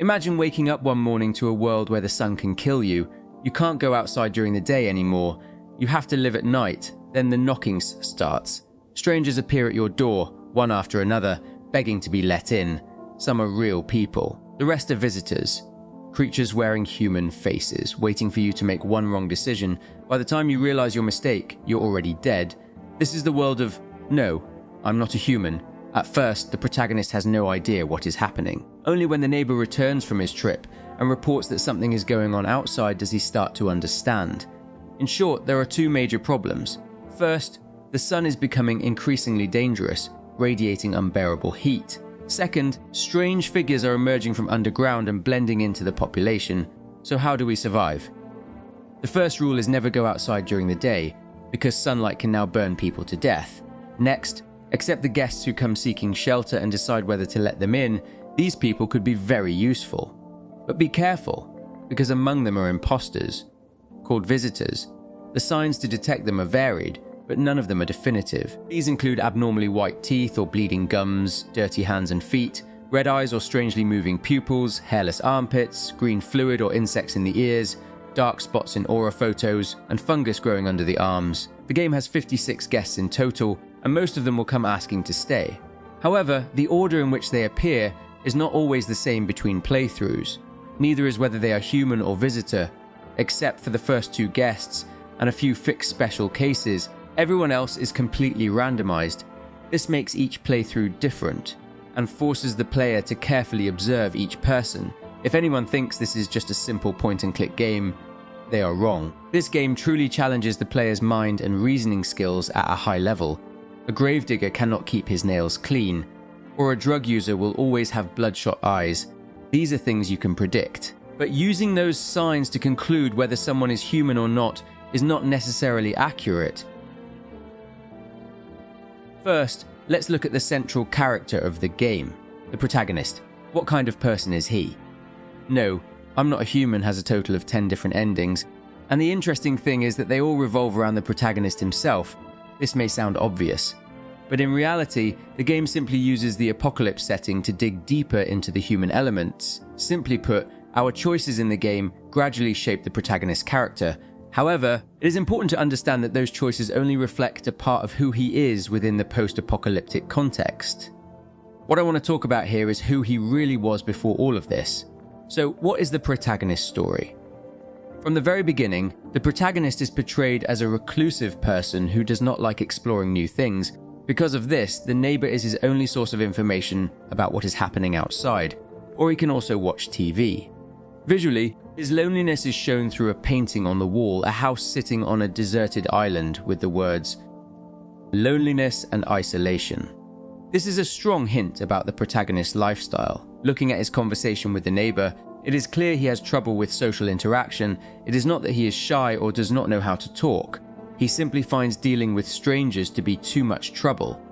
Imagine waking up one morning to a world where the sun can kill you. You can't go outside during the day anymore. You have to live at night. Then the knocking starts. Strangers appear at your door, one after another, begging to be let in. Some are real people. The rest are visitors. Creatures wearing human faces, waiting for you to make one wrong decision. By the time you realize your mistake, you're already dead. This is the world of, no, I'm not a human. At first, the protagonist has no idea what is happening. Only when the neighbor returns from his trip and reports that something is going on outside does he start to understand. In short, there are two major problems. First, the sun is becoming increasingly dangerous, radiating unbearable heat. Second, strange figures are emerging from underground and blending into the population. So how do we survive? The first rule is never go outside during the day, because sunlight can now burn people to death. Next, accept the guests who come seeking shelter and decide whether to let them in. These people could be very useful. But be careful, because among them are imposters, called visitors. The signs to detect them are varied, but none of them are definitive. These include abnormally white teeth or bleeding gums, dirty hands and feet, red eyes or strangely moving pupils, hairless armpits, green fluid or insects in the ears, dark spots in aura photos, and fungus growing under the arms. The game has 56 guests in total, and most of them will come asking to stay. However, the order in which they appear is not always the same between playthroughs. Neither is whether they are human or visitor. Except for the first two guests and a few fixed special cases, everyone else is completely randomized. This makes each playthrough different and forces the player to carefully observe each person. If anyone thinks this is just a simple point-and-click game, they are wrong. This game truly challenges the player's mind and reasoning skills at a high level. A gravedigger cannot keep his nails clean, or a drug user will always have bloodshot eyes. These are things you can predict. But using those signs to conclude whether someone is human or not is not necessarily accurate. First, let's look at the central character of the game, the protagonist. What kind of person is he? No, I'm Not a Human has a total of 10 different endings, and the interesting thing is that they all revolve around the protagonist himself. This may sound obvious, but in reality, the game simply uses the apocalypse setting to dig deeper into the human elements. Simply put, our choices in the game gradually shape the protagonist's character. However, it is important to understand that those choices only reflect a part of who he is within the post-apocalyptic context. What I want to talk about here is who he really was before all of this. So, what is the protagonist's story? From the very beginning, the protagonist is portrayed as a reclusive person who does not like exploring new things. Because of this, the neighbor is his only source of information about what is happening outside, or he can also watch TV. Visually, his loneliness is shown through a painting on the wall, a house sitting on a deserted island with the words, "Loneliness and isolation." This is a strong hint about the protagonist's lifestyle. Looking at his conversation with the neighbor, it is clear he has trouble with social interaction. It is not that he is shy or does not know how to talk. He simply finds dealing with strangers to be too much trouble.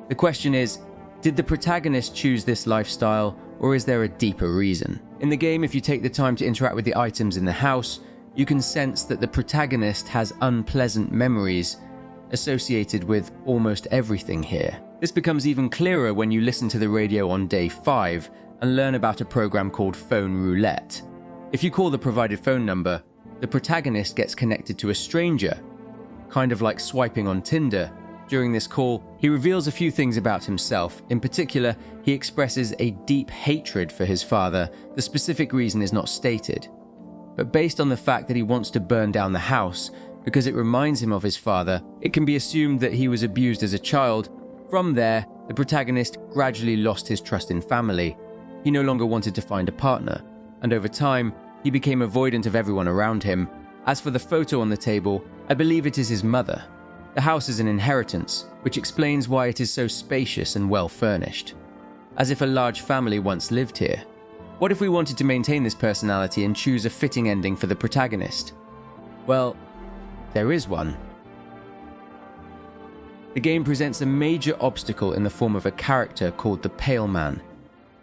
The question is, did the protagonist choose this lifestyle, or is there a deeper reason? In the game, if you take the time to interact with the items in the house, you can sense that the protagonist has unpleasant memories associated with almost everything here. This becomes even clearer when you listen to the radio on day 5 and learn about a program called Phone Roulette. If you call the provided phone number, the protagonist gets connected to a stranger, kind of like swiping on Tinder. During this call, he reveals a few things about himself. In particular, he expresses a deep hatred for his father. The specific reason is not stated. But based on the fact that he wants to burn down the house because it reminds him of his father, it can be assumed that he was abused as a child. From there, the protagonist gradually lost his trust in family. He no longer wanted to find a partner, and over time, he became avoidant of everyone around him. As for the photo on the table, I believe it is his mother. The house is an inheritance, which explains why it is so spacious and well furnished, as if a large family once lived here. What if we wanted to maintain this personality and choose a fitting ending for the protagonist? Well, there is one. The game presents a major obstacle in the form of a character called the Pale Man.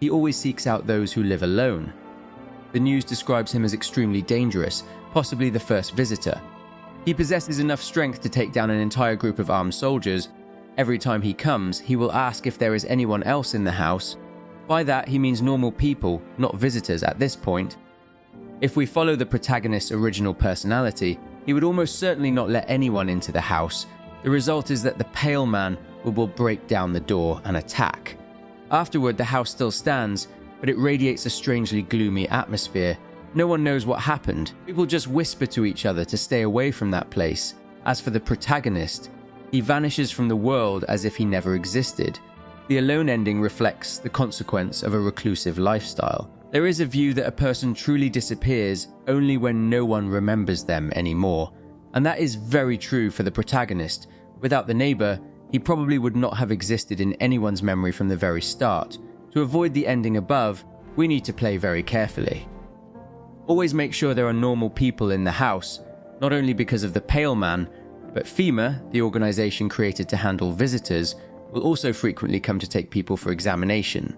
He always seeks out those who live alone. The news describes him as extremely dangerous, possibly the first visitor. He possesses enough strength to take down an entire group of armed soldiers. Every time he comes, he will ask if there is anyone else in the house, By that, he means normal people, not visitors at this point. If we follow the protagonist's original personality, he would almost certainly not let anyone into the house. The result is that the pale man will break down the door and attack. Afterward, the house still stands, but it radiates a strangely gloomy atmosphere. No one knows what happened. People just whisper to each other to stay away from that place. As for the protagonist, he vanishes from the world as if he never existed. The alone ending reflects the consequence of a reclusive lifestyle. There is a view that a person truly disappears only when no one remembers them anymore. And that is very true for the protagonist. Without the neighbor, he probably would not have existed in anyone's memory from the very start. To avoid the ending above, we need to play very carefully. Always make sure there are normal people in the house, not only because of the pale man, but FEMA, the organization created to handle visitors, will also frequently come to take people for examination.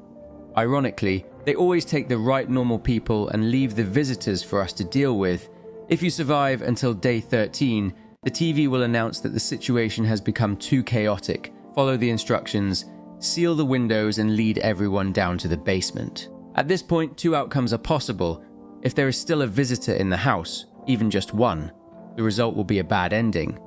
Ironically, they always take the right normal people and leave the visitors for us to deal with. If you survive until day 13, the TV will announce that the situation has become too chaotic. Follow the instructions, seal the windows, and lead everyone down to the basement. At this point, two outcomes are possible. If there is still a visitor in the house, even just one, the result will be a bad ending.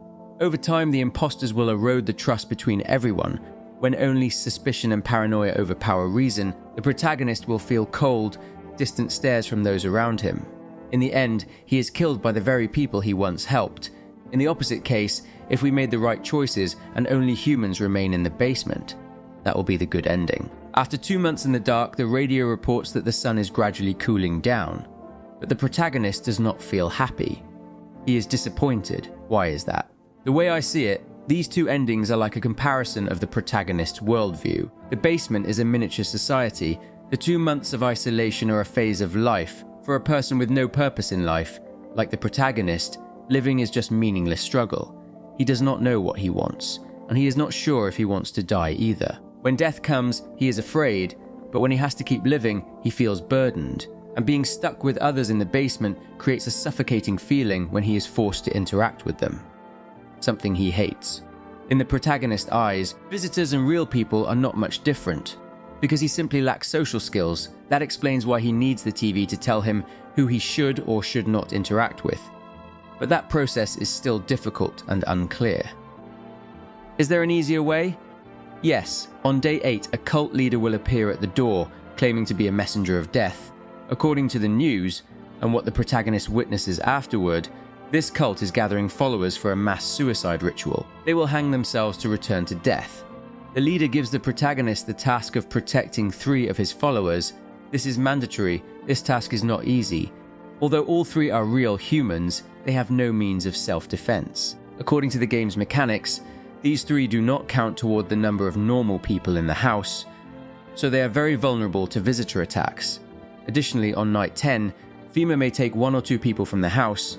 Over time, the imposters will erode the trust between everyone. When only suspicion and paranoia overpower reason, the protagonist will feel cold, distant stares from those around him. In the end, he is killed by the very people he once helped. In the opposite case, if we made the right choices and only humans remain in the basement, that will be the good ending. After 2 months in the dark, the radio reports that the sun is gradually cooling down. But the protagonist does not feel happy. He is disappointed. Why is that? The way I see it, these two endings are like a comparison of the protagonist's worldview. The basement is a miniature society. The 2 months of isolation are a phase of life. For a person with no purpose in life, like the protagonist, living is just meaningless struggle. He does not know what he wants, and he is not sure if he wants to die either. When death comes, he is afraid, but when he has to keep living, he feels burdened. And being stuck with others in the basement creates a suffocating feeling when he is forced to interact with them. Something he hates. In the protagonist's eyes, visitors and real people are not much different. Because he simply lacks social skills, that explains why he needs the TV to tell him who he should or should not interact with. But that process is still difficult and unclear. Is there an easier way? Yes, on day 8, a cult leader will appear at the door, claiming to be a messenger of death. According to the news, and what the protagonist witnesses afterward, this cult is gathering followers for a mass suicide ritual. They will hang themselves to return to death. The leader gives the protagonist the task of protecting 3 of his followers. This is mandatory. This task is not easy. Although all 3 are real humans, they have no means of self-defense. According to the game's mechanics, these 3 do not count toward the number of normal people in the house, so they are very vulnerable to visitor attacks. Additionally, on night 10, FEMA may take 1 or 2 people from the house.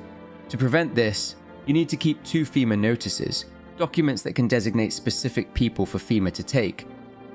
To prevent this, you need to keep 2 FEMA notices, documents that can designate specific people for FEMA to take.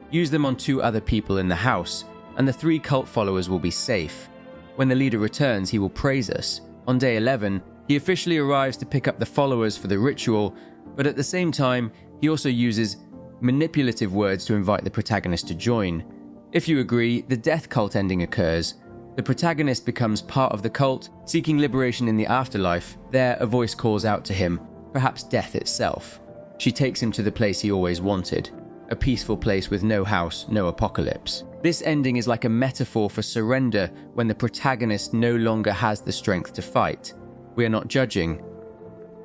Use them on 2 other people in the house, and the 3 cult followers will be safe. When the leader returns, he will praise us. On day 11, he officially arrives to pick up the followers for the ritual, but at the same time, he also uses manipulative words to invite the protagonist to join. If you agree, the death cult ending occurs. The protagonist becomes part of the cult, seeking liberation in the afterlife. There, a voice calls out to him, perhaps death itself. She takes him to the place he always wanted, a peaceful place with no house, no apocalypse. This ending is like a metaphor for surrender when the protagonist no longer has the strength to fight. We are not judging.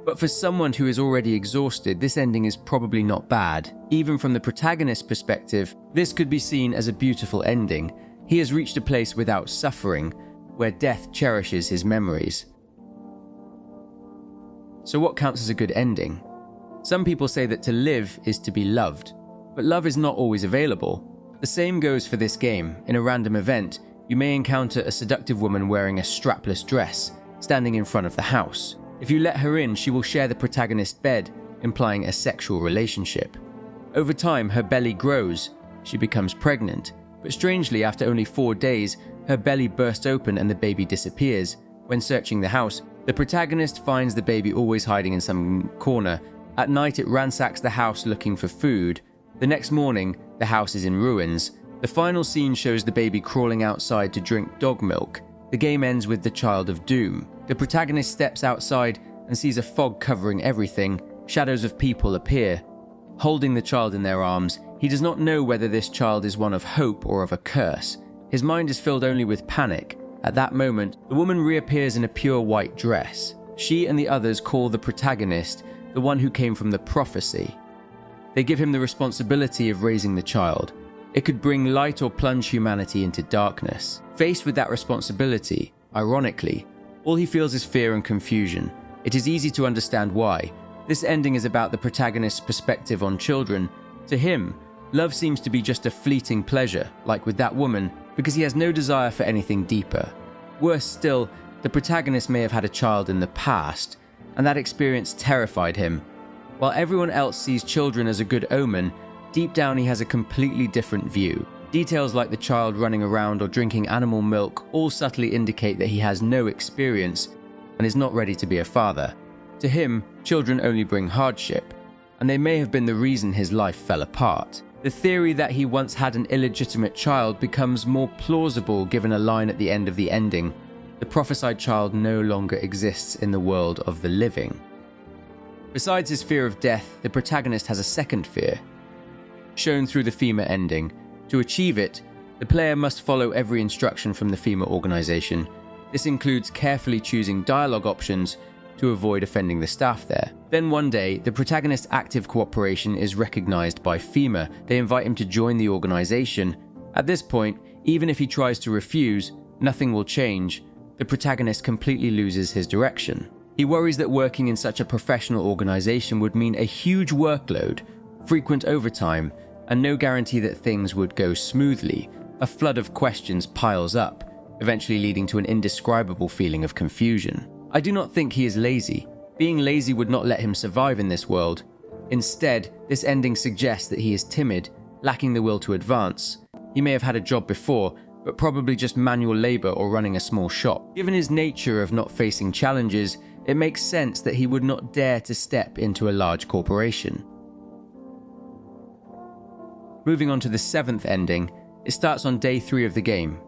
But for someone who is already exhausted, this ending is probably not bad. Even from the protagonist's perspective, this could be seen as a beautiful ending. He has reached a place without suffering, where death cherishes his memories. So what counts as a good ending? Some people say that to live is to be loved, but love is not always available. The same goes for this game. In a random event, you may encounter a seductive woman wearing a strapless dress, standing in front of the house. If you let her in, she will share the protagonist's bed, implying a sexual relationship. Over time, her belly grows. She becomes pregnant. But strangely, after only 4 days, her belly bursts open and the baby disappears. When searching the house, the protagonist finds the baby always hiding in some corner. At night, it ransacks the house looking for food. The next morning, the house is in ruins. The final scene shows the baby crawling outside to drink dog milk. The game ends with the child of doom. The protagonist steps outside and sees a fog covering everything. Shadows of people appear, holding the child in their arms. He does not know whether this child is one of hope or of a curse. His mind is filled only with panic. At that moment, the woman reappears in a pure white dress. She and the others call the protagonist the one who came from the prophecy. They give him the responsibility of raising the child. It could bring light or plunge humanity into darkness. Faced with that responsibility, ironically, all he feels is fear and confusion. It is easy to understand why. This ending is about the protagonist's perspective on children. To him, love seems to be just a fleeting pleasure, like with that woman, because he has no desire for anything deeper. Worse still, the protagonist may have had a child in the past, and that experience terrified him. While everyone else sees children as a good omen, deep down he has a completely different view. Details like the child running around or drinking animal milk all subtly indicate that he has no experience and is not ready to be a father. To him, children only bring hardship, and they may have been the reason his life fell apart. The theory that he once had an illegitimate child becomes more plausible given a line at the end of the ending: the prophesied child no longer exists in the world of the living. Besides his fear of death, the protagonist has a second fear, shown through the FEMA ending. To achieve it, the player must follow every instruction from the FEMA organization. This includes carefully choosing dialogue options to avoid offending the staff there. Then one day, the protagonist's active cooperation is recognized by FEMA. They invite him to join the organization. At this point, even if he tries to refuse, nothing will change. The protagonist completely loses his direction. He worries that working in such a professional organization would mean a huge workload, frequent overtime, and no guarantee that things would go smoothly. A flood of questions piles up, eventually leading to an indescribable feeling of confusion. I do not think he is lazy. Being lazy would not let him survive in this world. Instead, this ending suggests that he is timid, lacking the will to advance. He may have had a job before, but probably just manual labor or running a small shop. Given his nature of not facing challenges, it makes sense that he would not dare to step into a large corporation. Moving on to the seventh ending, it starts on day 3 of the game.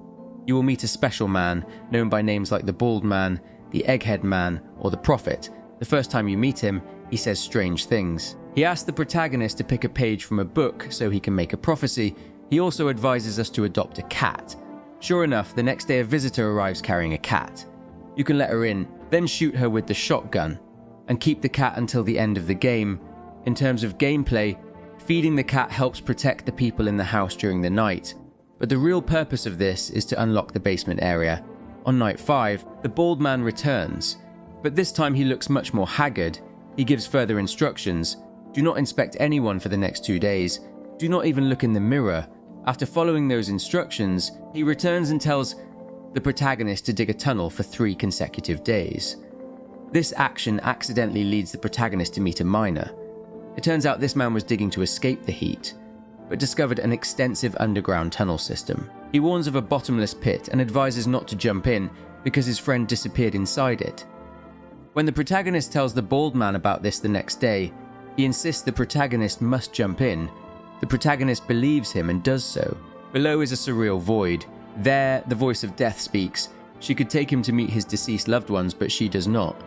You will meet a special man, known by names like the Bald Man, the Egghead Man, or the Prophet. The first time you meet him, he says strange things. He asks the protagonist to pick a page from a book so he can make a prophecy. He also advises us to adopt a cat. Sure enough, the next day a visitor arrives carrying a cat. You can let her in, then shoot her with the shotgun, and keep the cat until the end of the game. In terms of gameplay, feeding the cat helps protect the people in the house during the night, but the real purpose of this is to unlock the basement area. On night 5, the Bald Man returns, but this time he looks much more haggard. He gives further instructions: do not inspect anyone for the next 2 days, do not even look in the mirror. After following those instructions, he returns and tells the protagonist to dig a tunnel for 3 consecutive days. This action accidentally leads the protagonist to meet a miner. It turns out this man was digging to escape the heat, but discovered an extensive underground tunnel system. He warns of a bottomless pit and advises not to jump in because his friend disappeared inside it. When the protagonist tells the Bald Man about this the next day, he insists the protagonist must jump in. The protagonist believes him and does so. Below is a surreal void. There, the voice of death speaks. She could take him to meet his deceased loved ones, but she does not,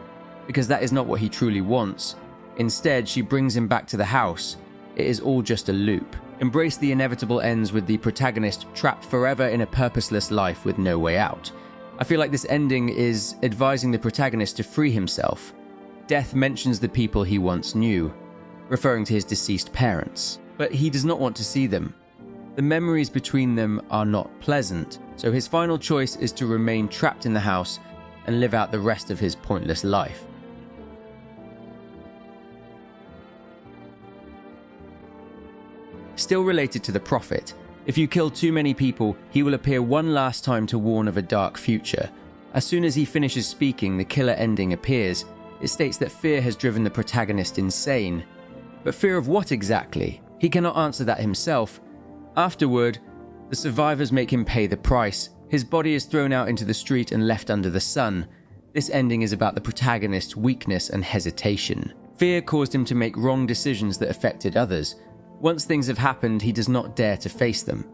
because that is not what he truly wants. Instead, she brings him back to the house. It is all just a loop. Embrace the Inevitable ends with the protagonist trapped forever in a purposeless life with no way out. I feel like this ending is advising the protagonist to free himself. Death mentions the people he once knew, referring to his deceased parents, but he does not want to see them. The memories between them are not pleasant, so his final choice is to remain trapped in the house and live out the rest of his pointless life. Still related to the Prophet, if you kill too many people, he will appear one last time to warn of a dark future. As soon as he finishes speaking, the killer ending appears. It states that fear has driven the protagonist insane. But fear of what exactly? He cannot answer that himself. Afterward, the survivors make him pay the price. His body is thrown out into the street and left under the sun. This ending is about the protagonist's weakness and hesitation. Fear caused him to make wrong decisions that affected others. Once things have happened, he does not dare to face them.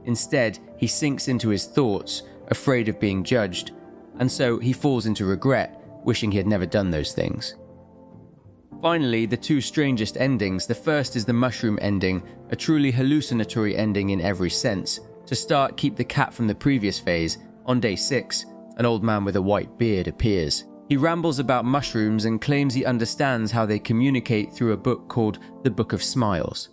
Instead, he sinks into his thoughts, afraid of being judged, and so he falls into regret, wishing he had never done those things. Finally, the two strangest endings. The first is the mushroom ending, a truly hallucinatory ending in every sense. To start, keep the cat from the previous phase. On day 6, an old man with a white beard appears. He rambles about mushrooms and claims he understands how they communicate through a book called The Book of Smiles.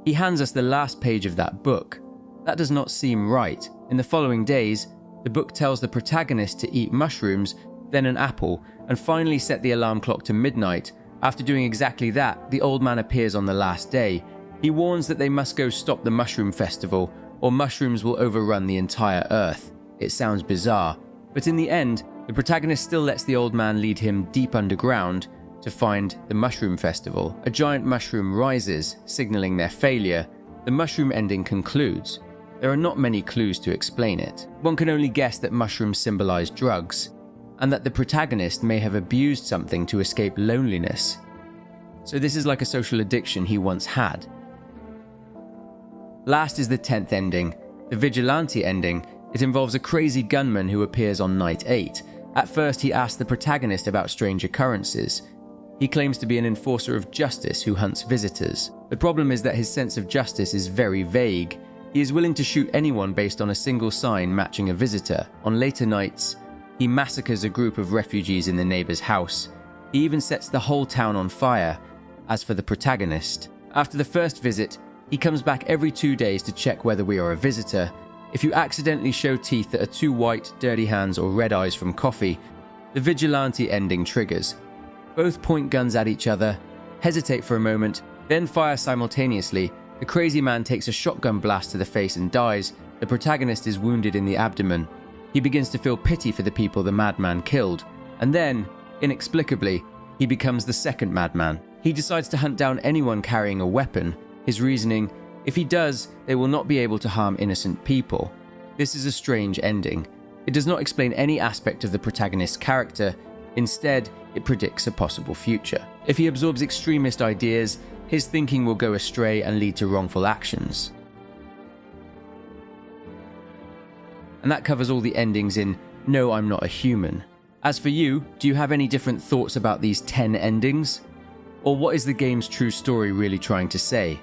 He hands us the last page of that book. That does not seem right. In the following days, the book tells the protagonist to eat mushrooms, then an apple, and finally set the alarm clock to midnight. After doing exactly that, the old man appears on the last day. He warns that they must go stop the mushroom festival, or mushrooms will overrun the entire earth. It sounds bizarre, but in the end, the protagonist still lets the old man lead him deep underground to find the mushroom festival. A giant mushroom rises, signaling their failure. The mushroom ending concludes. There are not many clues to explain it. One can only guess that mushrooms symbolize drugs, and that the protagonist may have abused something to escape loneliness. So this is like a social addiction he once had. Last is the 10th ending, the Vigilante ending. It involves a crazy gunman who appears on night 8. At first, he asks the protagonist about strange occurrences. He claims to be an enforcer of justice who hunts visitors. The problem is that his sense of justice is very vague. He is willing to shoot anyone based on a single sign matching a visitor. On later nights, he massacres a group of refugees in the neighbor's house. He even sets the whole town on fire. As for the protagonist, after the first visit, he comes back every 2 days to check whether we are a visitor. If you accidentally show teeth that are too white, dirty hands, or red eyes from coffee, the Vigilante ending triggers. Both point guns at each other, hesitate for a moment, then fire simultaneously. The crazy man takes a shotgun blast to the face and dies. The protagonist is wounded in the abdomen. He begins to feel pity for the people the madman killed, and then, inexplicably, he becomes the second madman. He decides to hunt down anyone carrying a weapon. His reasoning, if he does, they will not be able to harm innocent people. This is a strange ending. It does not explain any aspect of the protagonist's character. Instead, it predicts a possible future. If he absorbs extremist ideas, his thinking will go astray and lead to wrongful actions. And that covers all the endings in No, I'm Not a Human. As for you, do you have any different thoughts about these 10 endings? Or what is the game's true story really trying to say?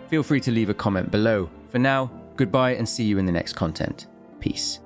Feel free to leave a comment below. For now, goodbye and see you in the next content. Peace.